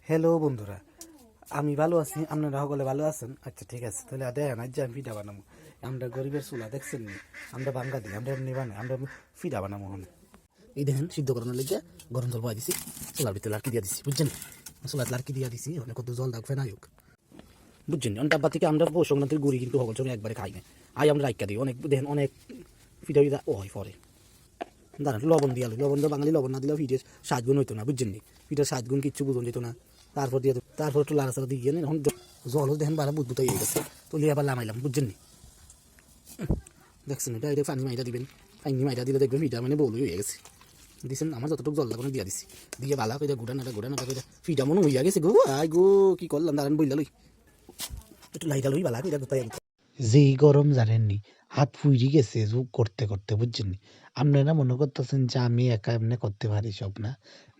Hello বন্ধুরা, আমি ভালো আছি, আপনারা সকলে ভালো আছেন? আচ্ছা ঠিক আছে, তাহলে দেখেন আজ যে আমি পিঠা বানাবো। আমরা গরিবের চুলা দেখছেন নি? আমরা বাঙ্গা দিই, আমরা এমনি বানাই, আমরা পিঠা বানাবো হন। এই দেখেন সিদ্ধ করানোর লেগে গরম জল বয়া দিছি, চুলার ভিতরে লাড়কি দিয়ে দিছি, বুঝছেন? চুলার লাড়কি দিয়ে দিছি, অনেক কত জল দাগ ফেনা হোক, বুঝছেন? ডাব্বা থেকে আমরা পৌষ সংক্রান্তির গুড়ি কিন্তু সকল সময় একবারে খাই না, আই আমরা রাইকা দিই অনেক, দেখেন অনেক পিঠা পিঠা ও হয় পরে। দাঁড়ান লবণ দিয়ে আলু, লবণ বাঙালি লবণ না দিলেও পিঠের 7 গুণ হইতো না, বুঝছেন নি? পিঠের 7 গুণ কিচ্ছু বুঝন যেত না। তারপর দিয়ে তারপর একটু লাড়াচাড়া দিয়ে গেলেন, এখন জল দেখেন বারা বুদবুত হয়ে গেছে, তো লিয়ে আবার লামাইলাম, বুঝছেন নি? দেখছেন এটা, এটা পানি মাইটা দিবেন, পানি মাইটা দিলে দেখবেন পিঠা মানে বলই হয়ে গেছে। দিচ্ছেন আমার যতটুকু জল লাগানো দিয়ে দিছি, দিয়ে বালা করে গুড়া নাটা করে পিঠা মনে হইয়া গেছে গো। আই গো কি করলাম, দাঁড়ান বইলা লই একটু লাইটা লই বালা করে কোথায় যেই গরম জানেননি, হাত পুইরি গেছে যোগ করতে করতে, বুঝছেন নি? আপনারা মনে করতেছেন যে আমি একা এমনি করতে পারি সব, না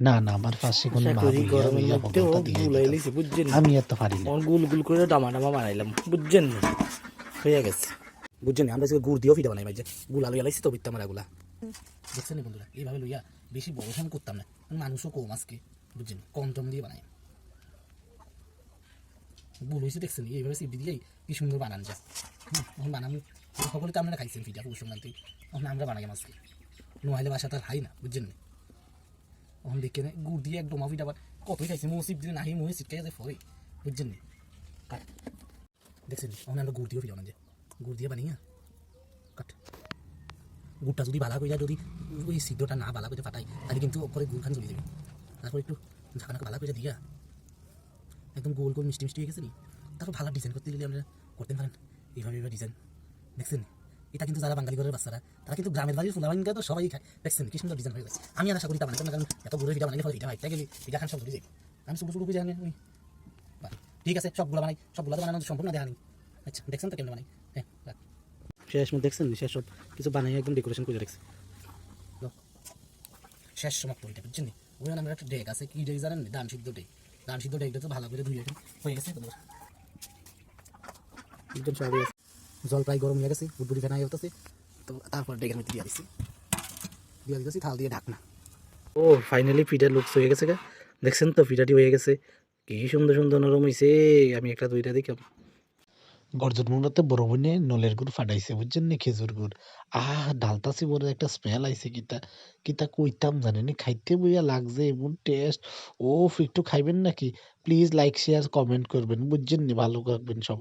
না না, আমার পাশে কোনো মা বইয়া গরমের বইয়া মধ্যে ও হগলতা দিয়ে গুলাই দিতেছে। লিছে, বুঝছেন? আমি এত পারি না। গোল গোল করে ডামা ডামা বানাইলাম, বুঝছেন? হয়ে গেছে, বুঝছেন? আমরা গুড় দিয়েও পিঠা বানাই, যে গুলা লইয়া লাইছি তো বিত্তা মারা গুলা, দেখছেন বন্ধুরা? এইভাবে লইয়া বেশি বড় সময় করতাম না, মানুষও কম আজকে, বুঝছেন? কম টম দিয়ে বানাই ভুল হয়েছে, দেখছেন? এইভাবে সিপি দিয়েই কি সুন্দর বানান যায়। এখন বানাবো, সকলে তো আপনারা খাইছেন পিঠা পৌষ সংক্রান্তি, এখন আমরা বানাই আজকে, নোহাইলে বাসা তার হাই না, বুঝছেন? এখন দেখে গুড় দিয়ে একদম পিঠা আবার কতই খাইছি, মো সিপ দিলে নাহি মুহে সিটকাই যায় ফরে, বুঝছেন? দেখছেন? এখন আমরা গুড় দিয়েও পিঠা বানাই, গুড় দিয়ে বানিয়ে কাট। গুড়টা যদি বালা করে যায়, যদি ওই সিদ্ধটা না বালা করে ফাটাই, তাহলে কিন্তু ওপরে গুড় খান চলে যাবে। তারপর একটু ঝাঁকানাকা বালা করে দিয়া একদম গোল গোল মিষ্টি মিষ্টি হয়ে গেছে নি, তারপর ভালো ডিজাইন করতে গেলে আমরা করতে পারেন এইভাবে এইভাবে ডিজাইন, দেখছেন? এটা কিন্তু যারা বাঙালি ঘরের বাচ্চারা, তারা কিন্তু গ্রামের বাড়ির ফুলা বাঙ্গা তো সবাই খায়, দেখছেন কি সুন্দর ডিজাইন হয়ে গেছে। আমি আর আশা করি তা বানাইতাম না, কারণ এত গুড়ের পিঠা বানাইলে ফলে পিঠা ভাইটা গেলে পিঠা খান সব ধরে যাবে। আমি ছোটো ছোটো করে জানি আমি, ঠিক আছে সবগুলো বানাই, সবগুলো বানানো সম্ভব না, দেখা নেই। আচ্ছা দেখছেন তো কেমন বানাই, হ্যাঁ শেষ মধ্যে দেখছেন শেষ সব কিছু বানাই একদম ডেকোরেশন করে রাখছে, শেষ সমাপ্ত হইটা, বুঝছেন? ওই আমরা একটা ডেক আছে, কি ডেক জানেন? ধান সিদ্ধ ডেক, ধান সিদ্ধ ডেকটা তো ভালো করে ধুয়ে হয়ে গেছে, একদম সব জল প্রায় গরম হয়ে গেছে, বুটবুটি ফেনা হয়ে উঠতেছে, তো তারপর ডেকের মধ্যে দিয়ে দিতেছি থাল দিয়ে ঢাকনা। ও ফাইনালি পিঠার লুকস হয়ে গেছে, দেখছেন তো? পিঠাটি হয়ে গেছে, কি সুন্দর সুন্দর নরম হয়েছে। আমি একটা দুইটা দিলাম, গর্জন মুড়াতে বড় বোনে নলের গুড় ফাটাইছে, বুঝছেন নি? খেজুর গুড়। ডালতাছি বড় একটা স্মেল আইছে, কিতা কিতা কইতাম জানেনি, খাইতে বইয়া লাগছে এমন টেস্ট। ও একটু খাইবেন নাকি? প্লিজ লাইক শেয়ার কমেন্ট করবেন, বুঝছেন নি? ভালো থাকবেন সব।